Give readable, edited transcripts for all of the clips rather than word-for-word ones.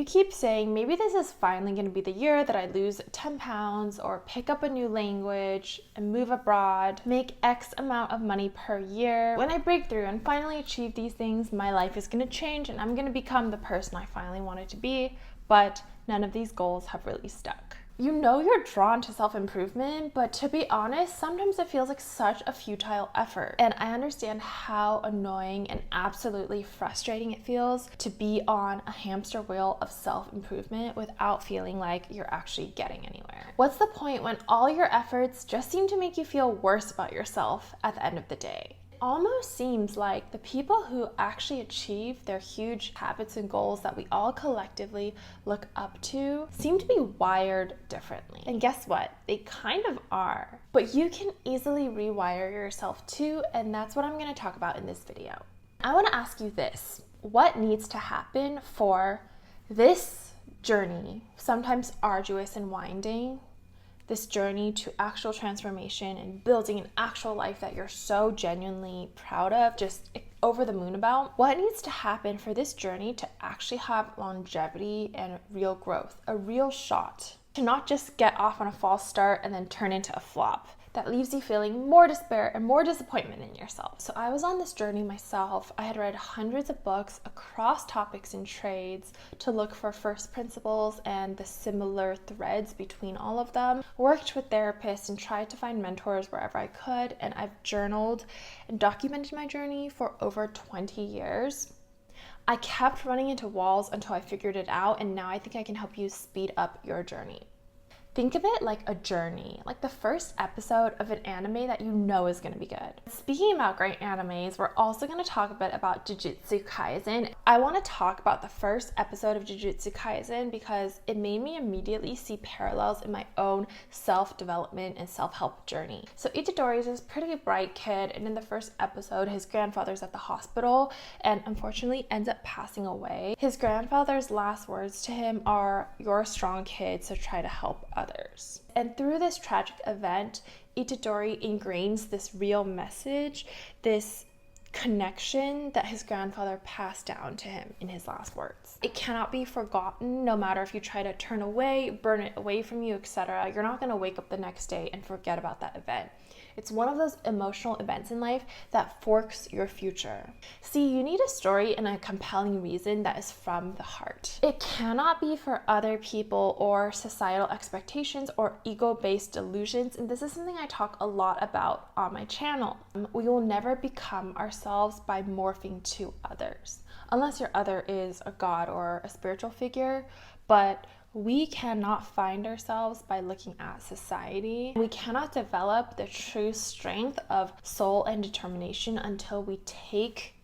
you keep saying, maybe this is finally going to be the year that I lose 10 pounds or pick up a new language and move abroad, make X amount of money per year. When I break through and finally achieve these things, my life is going to change and I'm going to become the person I finally wanted to be. But none of these goals have really stuck. You know you're drawn to self-improvement, but to be honest, sometimes it feels like such a futile effort. And I understand how annoying and absolutely frustrating it feels to be on a hamster wheel of self-improvement without feeling like you're actually getting anywhere. What's the point when all your efforts just seem to make you feel worse about yourself at the end of the day? Almost seems like the people who actually achieve their huge habits and goals that we all collectively look up to seem to be wired differently. And guess what? They kind of are. But you can easily rewire yourself too, and that's what I'm going to talk about in this video. I want to ask you this. What needs to happen for this journey, sometimes arduous and winding, this journey to actual transformation and building an actual life that you're so genuinely proud of, just over the moon about? What needs to happen for this journey to actually have longevity and real growth, a real shot, to not just get off on a false start and then turn into a flop that leaves you feeling more despair and more disappointment in yourself? So I was on this journey myself. I had read hundreds of books across topics and trades to look for first principles and the similar threads between all of them, worked with therapists and tried to find mentors wherever I could, and I've journaled and documented my journey for over 20 years. I kept running into walls until I figured it out, and now I think I can help you speed up your journey. Think of it like a journey, like the first episode of an anime that you know is going to be good. Speaking about great animes, we're also going to talk a bit about Jujutsu Kaisen. I want to talk about the first episode of Jujutsu Kaisen because it made me immediately see parallels in my own self-development and self-help journey. So Itadori is this pretty bright kid, and in the first episode, his grandfather's at the hospital and unfortunately ends up passing away. His grandfather's last words to him are, "You're a strong kid, so try to help others." And through this tragic event, Itadori ingrains this real message, this connection that his grandfather passed down to him in his last words. It cannot be forgotten, no matter if you try to turn away, burn it away from you, etc. You're not going to wake up the next day and forget about that event. It's one of those emotional events in life that forks your future. See, you need a story and a compelling reason that is from the heart. It cannot be for other people or societal expectations or ego-based delusions, and this is something I talk a lot about on my channel. We will never become ourselves by morphing to others, unless your other is a god or a spiritual figure, but we cannot find ourselves by looking at society. We cannot develop the true strength of soul and determination until we take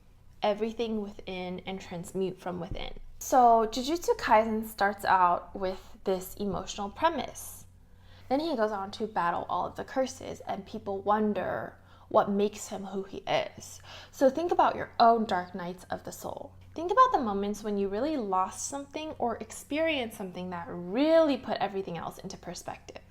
everything within and transmute from within. So Jujutsu Kaisen starts out with this emotional premise. Then he goes on to battle all of the curses, and people wonder what makes him who he is. So think about your own dark nights of the soul. Think about the moments when you really lost something or experienced something that really put everything else into perspective.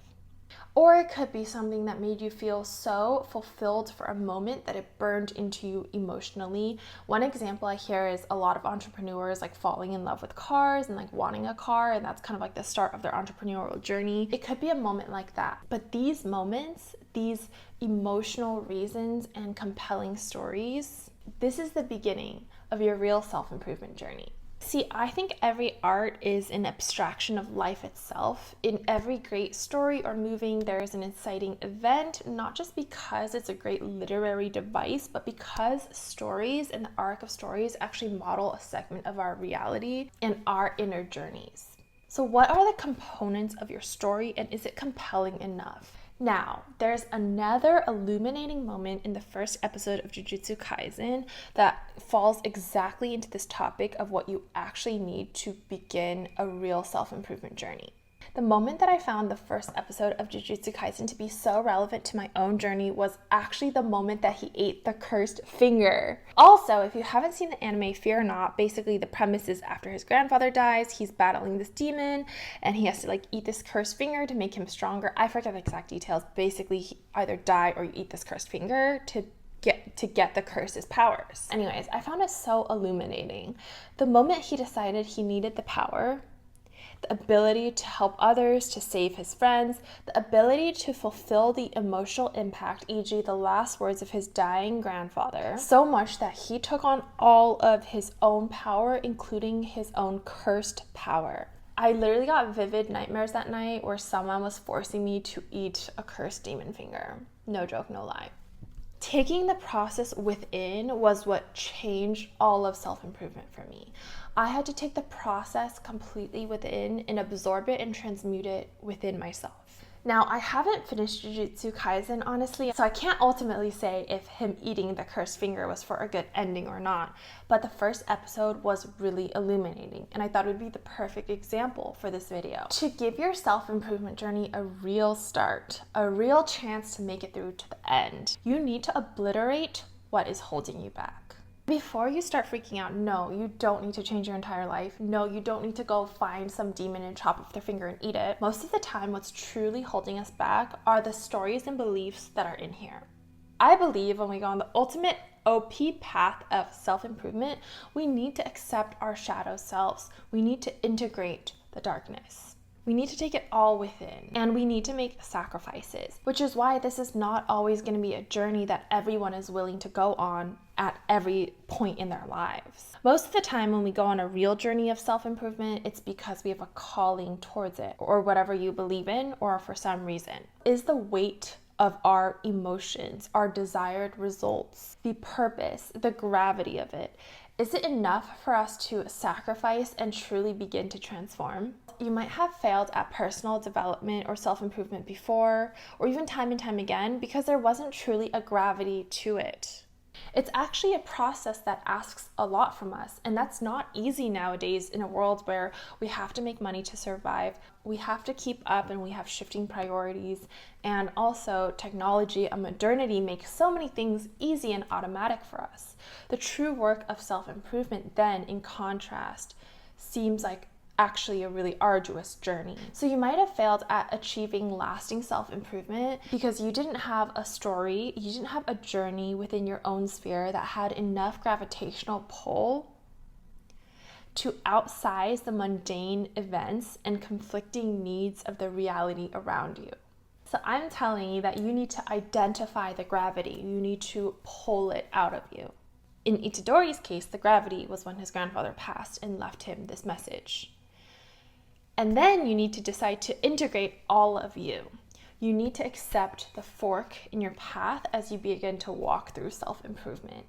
Or it could be something that made you feel so fulfilled for a moment that it burned into you emotionally. One example I hear is a lot of entrepreneurs like falling in love with cars and like wanting a car, and that's kind of like the start of their entrepreneurial journey. It could be a moment like that. But these moments, these emotional reasons and compelling stories, this is the beginning of your real self-improvement journey. See, I think every art is an abstraction of life itself. In every great story or movie, there is an inciting event, not just because it's a great literary device, but because stories and the arc of stories actually model a segment of our reality and our inner journeys. So what are the components of your story, and is it compelling enough? Now, there's another illuminating moment in the first episode of Jujutsu Kaisen that falls exactly into this topic of what you actually need to begin a real self-improvement journey. The moment that I found the first episode of Jujutsu Kaisen to be so relevant to my own journey was actually the moment that he ate the cursed finger. Also, if you haven't seen the anime Fear Not, basically the premise is after his grandfather dies, he's battling this demon and he has to eat this cursed finger to make him stronger. I forget the exact details. Basically, he either die or you eat this cursed finger to get the curse's powers. Anyways, I found it so illuminating. The moment he decided he needed the power, the ability to help others, to save his friends, the ability to fulfill the emotional impact, e.g. the last words of his dying grandfather, so much that he took on all of his own power, including his own cursed power. I literally got vivid nightmares that night where someone was forcing me to eat a cursed demon finger. No joke, no lie. Taking the process within was what changed all of self-improvement for me. I had to take the process completely within and absorb it and transmute it within myself. Now, I haven't finished Jujutsu Kaisen, honestly, so I can't ultimately say if him eating the cursed finger was for a good ending or not, but the first episode was really illuminating, and I thought it would be the perfect example for this video. To give your self-improvement journey a real start, a real chance to make it through to the end, you need to obliterate what is holding you back. Before you start freaking out, no, you don't need to change your entire life. No, you don't need to go find some demon and chop off their finger and eat it. Most of the time, what's truly holding us back are the stories and beliefs that are in here. I believe when we go on the ultimate OP path of self-improvement, we need to accept our shadow selves. We need to integrate the darkness. We need to take it all within, and we need to make sacrifices, which is why this is not always going to be a journey that everyone is willing to go on at every point in their lives. Most of the time when we go on a real journey of self-improvement, it's because we have a calling towards it, or whatever you believe in, or for some reason. Is the weight of our emotions, our desired results, the purpose, the gravity of it, is it enough for us to sacrifice and truly begin to transform? You might have failed at personal development or self-improvement before, or even time and time again, because there wasn't truly a gravity to it. It's actually a process that asks a lot from us, and that's not easy nowadays in a world where we have to make money to survive, we have to keep up, and we have shifting priorities, and also technology and modernity make so many things easy and automatic for us. The true work of self-improvement then, in contrast, seems like actually a really arduous journey. So you might have failed at achieving lasting self-improvement because you didn't have a story, you didn't have a journey within your own sphere that had enough gravitational pull to outsize the mundane events and conflicting needs of the reality around you. So I'm telling you that you need to identify the gravity, you need to pull it out of you. In Itadori's case, the gravity was when his grandfather passed and left him this message. And then you need to decide to integrate all of you. You need to accept the fork in your path as you begin to walk through self-improvement.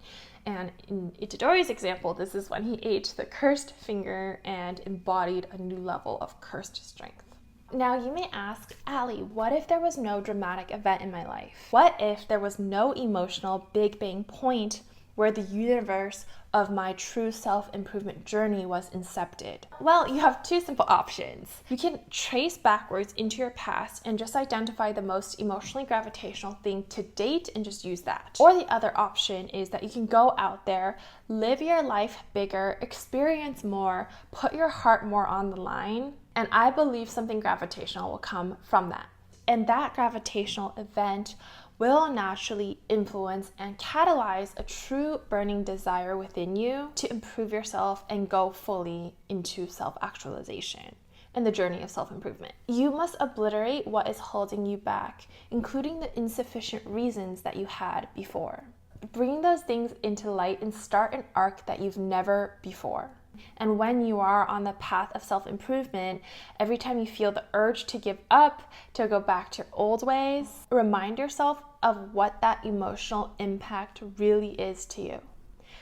And in Itadori's example, this is when he ate the cursed finger and embodied a new level of cursed strength. Now you may ask, Allie, what if there was no dramatic event in my life? What if there was no emotional big bang point where the universe of my true self-improvement journey was incepted? Well, you have two simple options. You can trace backwards into your past and just identify the most emotionally gravitational thing to date and just use that. Or the other option is that you can go out there, live your life bigger, experience more, put your heart more on the line, and I believe something gravitational will come from that. And that gravitational event will naturally influence and catalyze a true burning desire within you to improve yourself and go fully into self-actualization and the journey of self-improvement. You must obliterate what is holding you back, including the insufficient reasons that you had before. Bring those things into light and start an arc that you've never before. And when you are on the path of self-improvement, every time you feel the urge to give up, to go back to your old ways, remind yourself of what that emotional impact really is to you.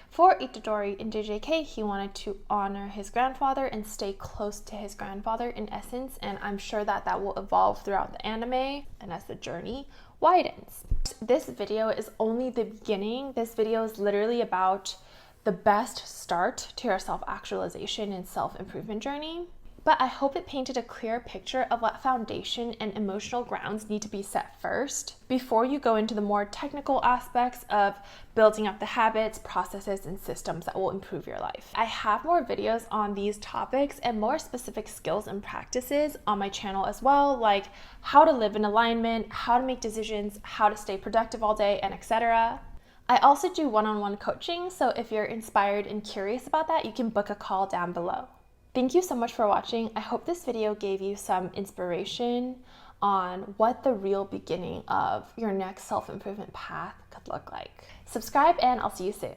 For Itadori in JJK, he wanted to honor his grandfather and stay close to his grandfather in essence, and I'm sure that that will evolve throughout the anime and as the journey widens. This video is only the beginning. This video is literally about the best start to your self-actualization and self-improvement journey. But I hope it painted a clear picture of what foundation and emotional grounds need to be set first before you go into the more technical aspects of building up the habits, processes, and systems that will improve your life. I have more videos on these topics and more specific skills and practices on my channel as well, like how to live in alignment, how to make decisions, how to stay productive all day, and etc. I also do one-on-one coaching, so if you're inspired and curious about that, you can book a call down below. Thank you so much for watching. I hope this video gave you some inspiration on what the real beginning of your next self-improvement path could look like. Subscribe and I'll see you soon.